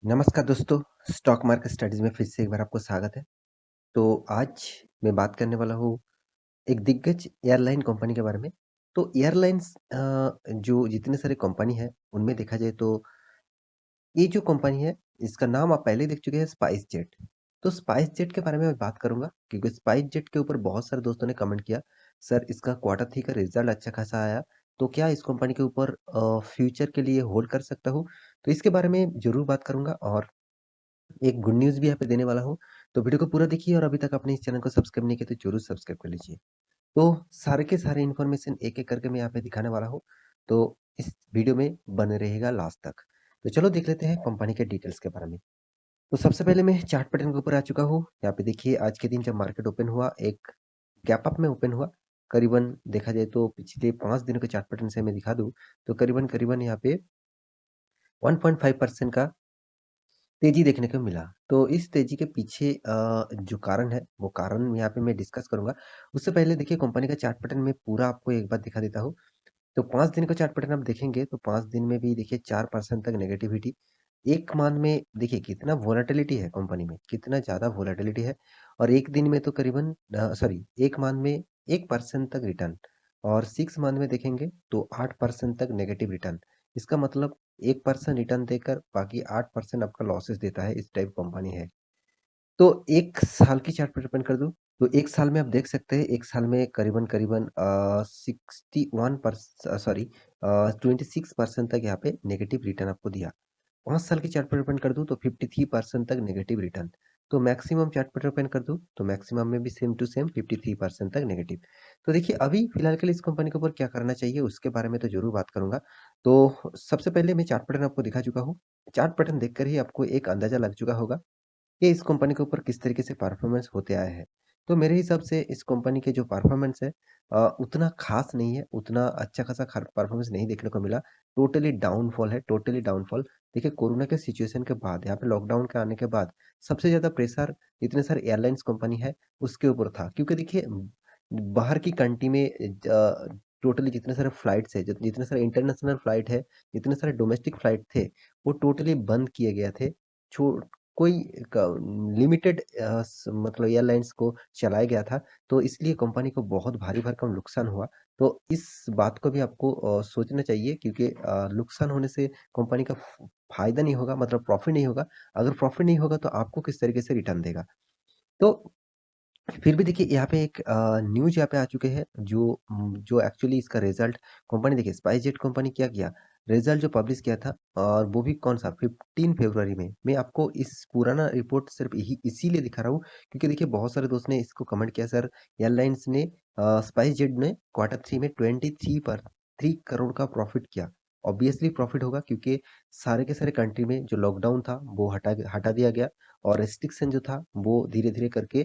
नमस्कार दोस्तों, stock market studies में फिर से एक बार आपको स्वागत है। तो आज मैं बात करने वाला हूँ एक दिग्गज एयरलाइन कंपनी के बारे में। तो एयरलाइन्स जो जितने सारे कंपनी हैं, उनमें देखा जाए तो ये जो कंपनी है, इसका नाम आप पहले ही देख चुके हैं स्पाइस जेट। तो स्पाइस जेट के बारे में मैं बात करूँगा क्योंकि स्पाइस जेट के ऊपर बहुत सारे दोस्तों ने कमेंट किया, सर इसका क्वार्टर 3 का रिज़ल्ट अच्छा खासा आया, तो क्या इस कंपनी के ऊपर फ्यूचर के लिए होल्ड कर सकता हूँ? तो इसके बारे में ज़रूर बात करूँगा और एक गुड न्यूज़ भी यहाँ पे देने वाला हूँ। तो वीडियो को पूरा देखिए और अभी तक आपने इस चैनल को सब्सक्राइब नहीं किया तो ज़रूर सब्सक्राइब कर लीजिए। तो सारे के सारे इन्फॉर्मेशन एक-एक करके मैं यहाँ पे दिखाने वाला हूँ। तो इस वीडियो में बने रहिएगा लास्ट तक। तो चलो देख लेते हैं कंपनी के डिटेल्स के बारे में। तो सबसे पहले मैं चार्ट पैटर्न के ऊपर आ चुका हूँ। यहाँ पे देखिए आज के दिन जब मार्केट ओपन हुआ, एक गैप अप में ओपन हुआ। करीबन देखा जाए तो पिछले 5 दिनों के चार्ट पैटर्न से मैं दिखा दूँ, तो करीबन-करीबन यहाँ पे 1.5% का तेज़ी देखने को मिला। तो इस तेज़ी के पीछे जो कारण है, वो कारण यहाँ पे मैं डिस्कस करूँगा। उससे पहले देखिए कंपनी का चार्ट पैटर्न मैं पूरा आपको एक बार दिखा देता हूँ। तो 5 दिन का चार्ट पैटर्न आप देखेंगे तो 5 दिन में भी देखिए 4% तक नेगेटिविटी। 1 मंथ में देखिए कितना वोलेटिलिटी है कंपनी में, कितना ज़्यादा वोलेटिलिटी है और 1 दिन में तो करीबन 1 मंथ में 1% तक रिटर्न और 6 मंथ में देखेंगे तो 8% तक नेगेटिव रिटर्न। इसका मतलब 1% रिटर्न देकर बाकी 8% आपका लॉसेस देता है, इस टाइप कंपनी है। तो 1 साल की चार्ट पर डिपेंड कर दूँ, तो 1 साल में आप देख सकते हैं, 1 साल में करीबन-करीबन 61 सॉरी 26% तक यहाँ पे नेगेटिव रिटर्न आपको दिया। 5 साल की चार्ट पर डिपेंड कर दूँ तो 53% तक नेगेटिव रिटर्न। तो मैक्सिमम चार्ट पर डिपेंड कर दूँ तो मैक्सिमम में भी सेम टू सेम 53% तक नेगेटिव। तो देखिए अभी फिलहाल के लिए इस कंपनी के ऊपर क्या करना चाहिए उसके बारे में तो ज़रूर बात करूँगा। तो सबसे पहले मैं चार्ट पैटर्न आपको दिखा चुका हूँ। चार्ट पैटर्न देखकर ही आपको एक अंदाज़ा लग चुका होगा कि इस कंपनी के ऊपर किस तरीके से परफॉर्मेंस होते आए हैं। तो मेरे हिसाब से इस कंपनी के जो परफॉर्मेंस है उतना ख़ास नहीं है, उतना अच्छा खासा खर परफॉर्मेंस नहीं देखने को मिला। टोटली डाउनफॉल है, टोटली डाउनफॉल। देखिए कोरोना के सिचुएशन के बाद, यहाँ पे लॉकडाउन के आने के बाद सबसे ज़्यादा प्रेशर इतने सारे एयरलाइन्स कंपनी है, उसके ऊपर था। क्योंकि देखिए बाहर की कंट्री में टोटली जितने सारे फ्लाइट्स हैं, जितने सारे इंटरनेशनल फ्लाइट है, जितने सारे डोमेस्टिक फ्लाइट थे, वो टोटली बंद किए गए थे। छो कोई क लिमिटेड मतलब एयरलाइन्स को चलाया गया था, तो इसलिए कंपनी को बहुत भारी भरकम नुकसान हुआ। तो इस बात को भी आपको सोचना चाहिए क्योंकि नुकसान होने से कंपनी का फ़ायदा नहीं होगा मतलब प्रॉफ़िट नहीं होगा। अगर प्रॉफ़िट नहीं होगा तो आपको किस तरीके से रिटर्न देगा। तो फिर भी देखिए यहाँ पे एक न्यूज़ यहाँ पे आ चुके हैं जो एक्चुअली इसका रिज़ल्ट कंपनी देखिए स्पाइसजेट कंपनी क्या किया, रिज़ल्ट जो पब्लिश किया था और वो भी कौन-सा 15 फरवरी में। मैं आपको इस पुराना रिपोर्ट सिर्फ़ यही इसीलिए दिखा रहा हूँ क्योंकि देखिए बहुत सारे दोस्त ने इसको कमेंट किया सर एयरलाइन्स ने स्पाइसजेट ने क्वार्टर 3 में 3 करोड़ का प्रॉफ़िट किया। ऑब्वियसली प्रॉफ़िट होगा क्योंकि सारे के सारे कंट्री में जो लॉकडाउन था वो हटा दिया गया और रिस्ट्रिक्शन जो था वो धीरे-धीरे करके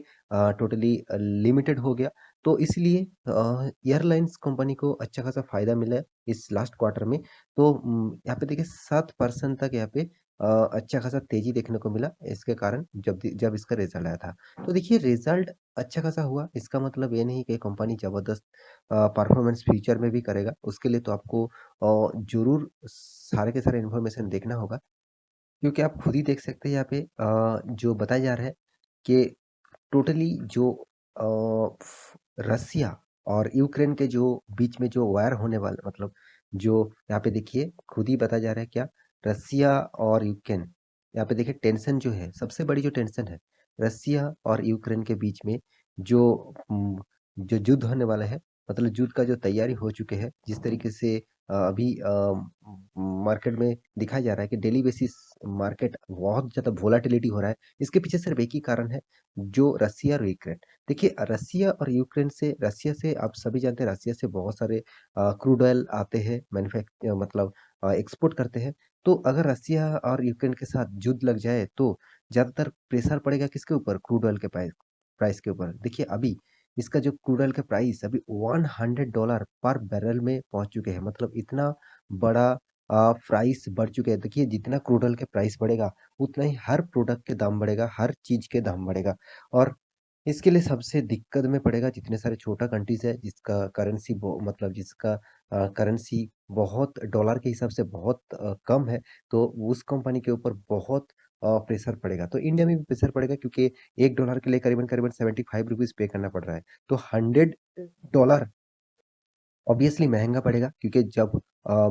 टोटली लिमिटेड हो गया। तो इसलिए एयरलाइन्स कंपनी को अच्छा खासा फ़ायदा मिला है इस लास्ट क्वार्टर में। तो यहाँ पे देखिए 7% तक यहाँ पे अच्छा खासा तेज़ी देखने को मिला इसके कारण जब इसका रिज़ल्ट आया था। तो देखिए रिज़ल्ट अच्छा खासा हुआ, इसका मतलब ये नहीं कि कंपनी ज़बरदस्त परफ़ॉर्मेंस फ्यूचर में भी करेगा। उसके लिए तो आपको ज़रूर सारे के सारे इन्फॉर्मेशन देखना होगा। क्योंकि आप खुद ही देख सकते हैं यहाँ पे जो बताया जा रहा है कि टोटली जो रसिया और यूक्रेन के जो बीच में जो वार होने वाला मतलब जो यहाँ पे देखिए खुद ही बताया जा रहा है क्या रसिया और यूक्रेन यहाँ पे देखिए टेंशन जो है सबसे बड़ी जो टेंशन है रसिया और यूक्रेन के बीच में जो जो युद्ध होने वाला है मतलब युद्ध का जो तैयारी हो चुके हैं जिस तरीके से अभी मार्केट में दिखाया जा रहा है कि डेली बेसिस मार्केट बहुत ज़्यादा वोलाटिलिटी हो रहा है इसके पीछे सिर्फ एक ही कारण है जो रसिया और यूक्रेन देखिए रसिया से आप सभी जानते हैं रसिया से बहुत सारे क्रूड ऑयल आते हैं मतलब एक्सपोर्ट करते हैं तो अगर रसिया और यूक्रेन के साथ युद्ध लग जाए तो ज़्यादातर प्रेशर पड़ेगा किसके ऊपर क्रूड ऑयल के प्राइस प्राइस के ऊपर देखिए अभी इसका जो क्रूड ऑयल का प्राइस अभी $100 पर बैरल में पहुंच चुके हैं मतलब इतना बड़ा प्राइस बढ़ चुके हैं देखिए जितना क्रूड ऑयल के प्राइस बढ़ेगा उतना ही हर प्रोडक्ट के दाम बढ़ेगा हर चीज के दाम बढ़ेगा और इसके लिए सबसे दिक्कत में पड़ेगा जितने सारे छोटा कंट्रीज़ है जिसका करेंसी बो मतलब जिसका करेंसी बहुत डॉलर के हिसाब से बहुत कम है, तो उस कंपनी के ऊपर बहुत प्रेशर पड़ेगा। तो इंडिया में भी प्रेशर पड़ेगा क्योंकि $1 के लिए करीबन-करीबन ₹75 पे करना पड़ रहा है। तो $100 ऑब्वियसली महँगा पड़ेगा क्योंकि जब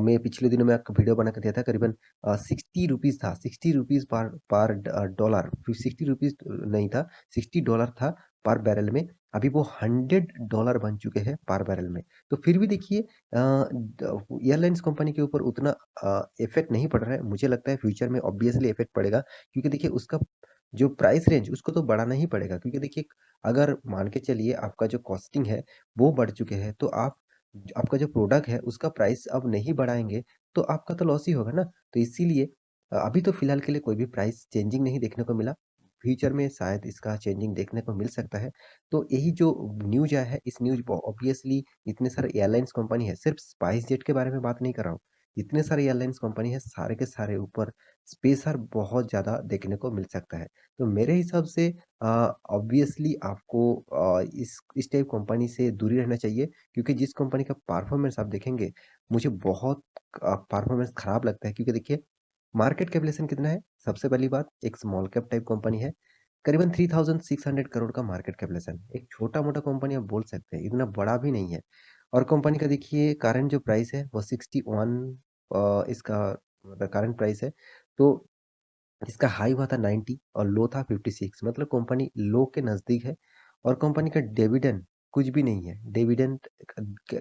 मैं पिछले दिनों में आपको वीडियो बना के दिया था करीबन ₹60 था, ₹60 पर पर डॉलर, फिर ₹60 नहीं था, $60 था पर बैरल में, अभी वो $100 बन चुके हैं पर बैरल में। तो फिर भी देखिए एयरलाइन्स कंपनी के ऊपर उतना इफ़ेक्ट नहीं पड़ रहा है, मुझे लगता है फ्यूचर में ऑब्वियसली इफ़ेक्ट पड़ेगा क्योंकि देखिए उसका जो प्राइस रेंज उसको तो बढ़ाना ही पड़ेगा क्योंकि देखिए अगर मान के चलिए आपका जो कॉस्टिंग है, वो बढ़ चुके हैं, तो आपका जो प्रोडक्ट है उसका प्राइस अब नहीं बढ़ाएँगे, तो आपका तो लॉस ही होगा ना। तो इसीलिए अभी तो फिलहाल के लिए कोई भी प्राइस चेंजिंग नहीं देखने को मिला। फ्यूचर में शायद इसका चेंजिंग देखने को मिल सकता है। तो यही जो न्यूज़ आया है, इस न्यूज़ ब ऑब्वियसली इतने सारे एयरलाइन्स कंपनी है, सिर्फ स्पाइस जेट के बारे में बात नहीं कर रहा हूँ। जितने सारे एयरलाइन्स कंपनी है, सारे के सारे ऊपर प्रेशर बहुत ज़्यादा देखने को मिल सकता है। तो मेरे हिसाब से ऑब्वियसली आपको इस टाइप कंपनी से दूरी रहना चाहिए क्योंकि जिस कंपनी का परफॉर्मेंस आप देखेंगे, मुझे बहुत परफॉर्मेंस खराब लगता है क्योंकि देखिए मार्केट कैपिटलाइजेशन कितना है? सबसे पहली बात एक स्मॉल कैप टाइप कंपनी है, करीबन 3600 करोड़ का मार्केट कैपिटलाइजेशन। एक छोटा-मोटा कंपनी आप बोल सकते हैं, इतना बड़ा भी नहीं है। और कंपनी का देखिए करंट जो प्राइस है वो 61 इसका मतलब करंट प्राइस है। तो इसका हाई हुआ था 90 और लो था 56 मतलब कंपनी लो के नज़दीक है और कंपनी का डिविडेंड कुछ भी नहीं है। डिविडेंड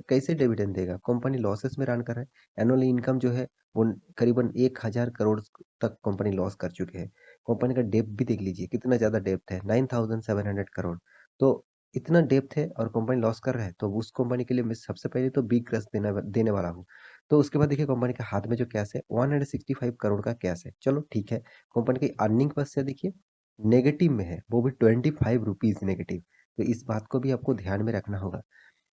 कैसे डिविडेंड देगा? कंपनी लॉसेस में रन कर रहा है। एनुअल इनकम जो है वो करीबन 1000 करोड़ तक कंपनी लॉस कर चुके हैं। कंपनी का डेब्ट भी देख लीजिए कितना ज़्यादा डेब्ट है 9700 करोड़। तो इतना डेब्ट है और कंपनी लॉस कर रहा है तो उस कंपनी के लिए मैं सबसे पहले तो बिग रश देना देने वाला हूँ। तो उसके बाद देखिए कंपनी के हाथ में जो कैश है 165 करोड़ का कैश है। चलो ठीक है। कंपनी की अर्निंग पर से देखिए नेगेटिव में है, वो भी ₹25 नेगेटिव। तो इस बात को भी आपको ध्यान में रखना होगा।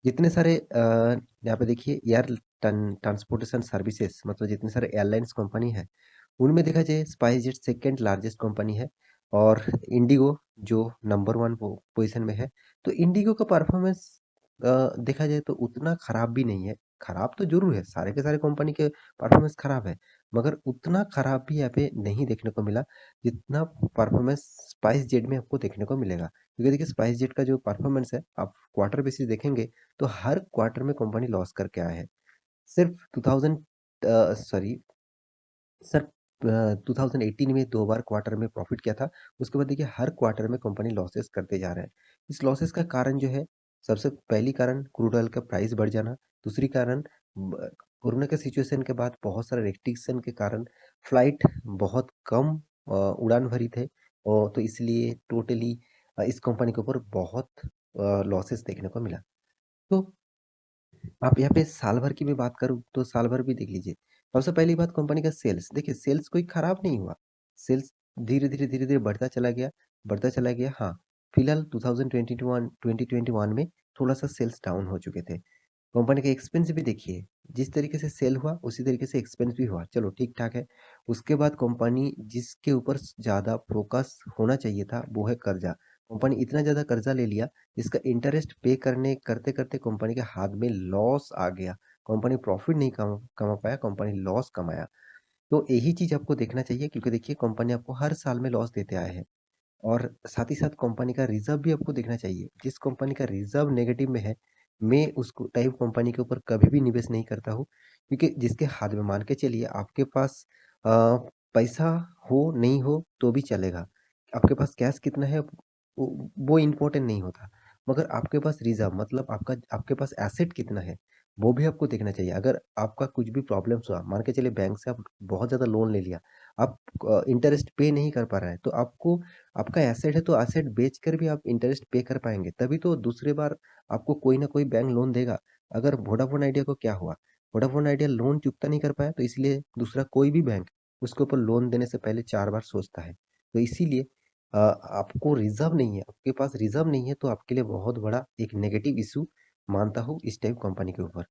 जितने सारे यहाँ पे देखिए एयर ट्रांसपोर्टेशन सर्विसेज मतलब जितने सारे एयरलाइंस कंपनी है, उनमें देखा जाए स्पाइसजेट सेकंड लार्जेस्ट कंपनी है और इंडिगो जो नंबर 1 पोजीशन में है। तो इंडिगो का परफॉर्मेंस देखा जाए तो उतना खराब भी नहीं है। खराब तो ज़रूर है, सारे के सारे कंपनी के परफॉर्मेंस खराब है, मगर उतना खराब भी यहाँ पे नहीं देखने को मिला, जितना परफॉर्मेंस स्पाइसजेट में आपको देखने को मिलेगा। क्योंकि देखिए स्पाइसजेट का जो परफॉर्मेंस है, आप क्वार्टर बेसिस देखेंगे, तो हर क्वार्टर में कंपनी लॉस करके आया है। सिर्फ 2000 सॉरी सर 2018 में 2 बार क्वार्टर में प्रॉफ़िट किया था। उसके बाद देखिए हर क्वार्टर में कंपनी लॉसेस करते जा रहा है। इस लॉसेस का कारण जो है, सबसे पहली कारण क्रूड ऑयल का प्राइस बढ़ जाना, दूसरी कारण ब कोरोना के सिचुएशन के बाद बहुत सारे रेस्ट्रिक्शन के कारण फ्लाइट बहुत कम उड़ान भरी थे तो इसलिए टोटली इस कंपनी के ऊपर बहुत लॉसेस देखने को मिला। तो आप यहाँ पे साल भर की भी बात करूँ तो साल भर भी देख लीजिए। सबसे पहली बात कंपनी का सेल्स, देखिए सेल्स कोई खराब नहीं हुआ। सेल्स धीरे-धीरे, धीरे-धीरे बढ़ता चला गया। हाँ, फिलहाल 2021 में थोड़ा-सा सेल्स डाउन हो चुके थे। कंपनी का एक्सपेंस भी देखिए, जिस तरीके से सेल हुआ उसी तरीके से एक्सपेंस भी हुआ, चलो ठीक-ठाक है। उसके बाद कंपनी जिसके ऊपर ज़्यादा फ़ोकस होना चाहिए था वो है कर्ज़ा। कंपनी इतना ज़्यादा कर्ज़ा ले लिया जिसका इंटरेस्ट पे करने करते-करते कंपनी के हाथ में लॉस आ गया। कंपनी प्रॉफ़िट नहीं कमा कमा पाया, कंपनी लॉस कमाया। तो यही चीज़ आपको देखना चाहिए क्योंकि देखिए कंपनी आपको हर साल में लॉस देते आए हैं। और साथ ही साथ कंपनी का रिज़र्व भी आपको देखना चाहिए। जिस कंपनी का रिज़र्व नेगेटिव में है, मैं उसको टाइप कंपनी के ऊपर कभी भी निवेश नहीं करता हूँ। क्योंकि जिसके हाथ में मान के चलिए आपके पास अ, पैसा हो, नहीं हो तो भी चलेगा। आपके पास कैश कितना है वो इम्पोर्टेंट नहीं होता। मगर आपके पास रिज़र्व मतलब आपके पास एसेट कितना है, वो भी आपको देखना चाहिए। अगर आपका कुछ भी प्रॉब्लम्स हुआ, मान के चलिए बैंक से आप बहुत ज़्यादा लोन ले लिया, आप इंटरेस्ट पे नहीं कर पा रहे हैं, तो आपका एसेट है तो एसेट बेचकर भी आप इंटरेस्ट पे कर पाएँगे, तभी तो दूसरी बार आपको कोई ना कोई बैंक लोन देगा। अगर वोडाफ़ोन आइडिया को क्या हुआ? वोडाफ़ोन आइडिया लोन चुकता नहीं कर पाया तो इसलिए दूसरा कोई भी बैंक उसके ऊपर लोन देने से पहले 4 बार सोचता है। तो इसीलिए आपको रिज़र्व नहीं है, आपके पास रिज़र्व नहीं है तो आपके लिए बहुत बड़ा एक नेगेटिव इश्यू मानता हूँ इस टाइप कंपनी के ऊपर।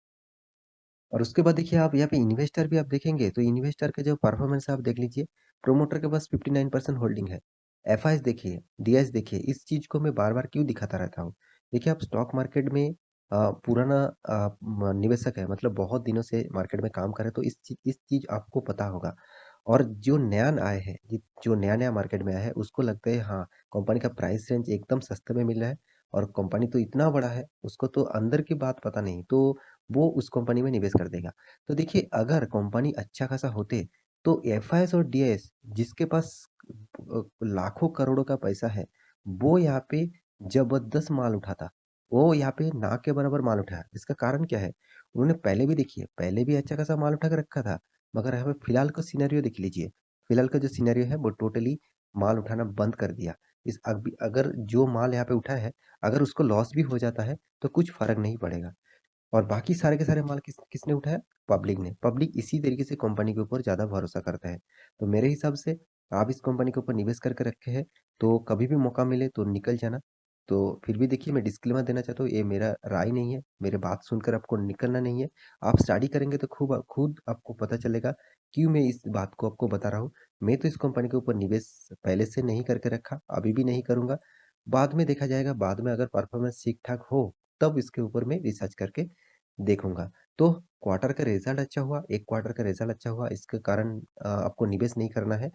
और उसके बाद देखिए आप यहाँ पे इन्वेस्टर भी आप देखेंगे तो इन्वेस्टर का जो परफॉर्मेंस है आप देख लीजिए, प्रोमोटर के पास 59% होल्डिंग है। एफआईएस देखिए, डीआईएस देखिए, इस चीज़ को मैं बार-बार क्यों दिखाता रहता हूँ? देखिए आप स्टॉक मार्केट में पुराना निवेशक है मतलब बहुत दिनों से मार्केट में काम कर रहे हैं तो इस चीज़ आपको पता होगा। और जो नया आए हैं, जो नया-नया मार्केट में आया है, उसको लगता है हाँ, कंपनी का प्राइस रेंज एकदम सस्ते में मिल रहा है और कंपनी तो इतना बड़ा है, उसको तो अंदर की बात पता नहीं, तो वो उस कंपनी में निवेश कर देगा। तो देखिए, अगर कंपनी अच्छा खासा होते, तो एफआईएस और डीआईएस जिसके पास लाखों करोड़ों का पैसा है, वो यहाँ पे जबरदस्त माल उठाता। वो यहाँ पे ना के बराबर माल उठाया। इसका कारण क्या है? उन्होंने पहले भी देखिए, पहले भी अच्छा खासा माल उठा के रखा था। मगर यहाँ पे फिलहाल का सिनेरियो देख लीजिए। फिलहाल का जो सिनेरियो है वो टोटली माल उठाना बंद कर दिया। इस अभी अगर जो माल यहाँ पे उठा है, अगर उसको लॉस भी हो जाता है, तो कुछ फ़र्क नहीं पड़ेगा। और बाकी सारे के सारे माल किसने उठाया? पब्लिक ने। पब्लिक इसी तरीके से कंपनी के ऊपर ज़्यादा भरोसा करता है। तो मेरे हिसाब से आप इस कंपनी के ऊपर निवेश करके रखे हैं, तो कभी भी मौका मिले तो निकल जाना। तो फिर भी देखिए मैं डिस्क्लेमर देना चाहता हूँ, ये मेरा राय नहीं है, मेरे बात सुनकर आपको निकलना नहीं है। आप स्टडी करेंगे तो खुद आपको पता चलेगा क्यों मैं इस बात को आपको बता रहा हूँ। मैं तो इस कंपनी के ऊपर निवेश पहले से नहीं करके रखा, अभी भी नहीं करूँगा। बाद में देखा जाएगा, बाद में अगर परफॉर्मेंस ठीक-ठाक हो, तब इसके ऊपर मैं रिसर्च करके देखूँगा। तो क्वार्टर का रिज़ल्ट अच्छा हुआ, 1 क्वार्टर का रिज़ल्ट अच्छा हुआ, इसके कारण आपको निवेश नहीं करना है।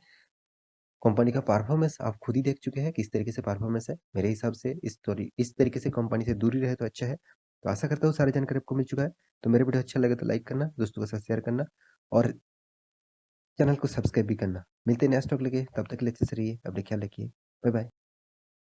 कंपनी का परफॉर्मेंस आप खुद ही देख चुके हैं, किस तरीके से परफॉर्मेंस है। मेरे हिसाब से इस तरीके से कंपनी से दूरी रहे तो अच्छा है। तो आशा करता हूँ सारी जानकारी आपको मिल चुका है। तो मेरा वीडियो अच्छा लगे तो लाइक करना, दोस्तों के साथ शेयर करना और चैनल को सब्सक्राइब भी करना। मिलते हैं नेक्स्ट टॉपिक लेके, तब तक के लिए अच्छे से रहिए, अपना ख्याल रखिए। Bye bye.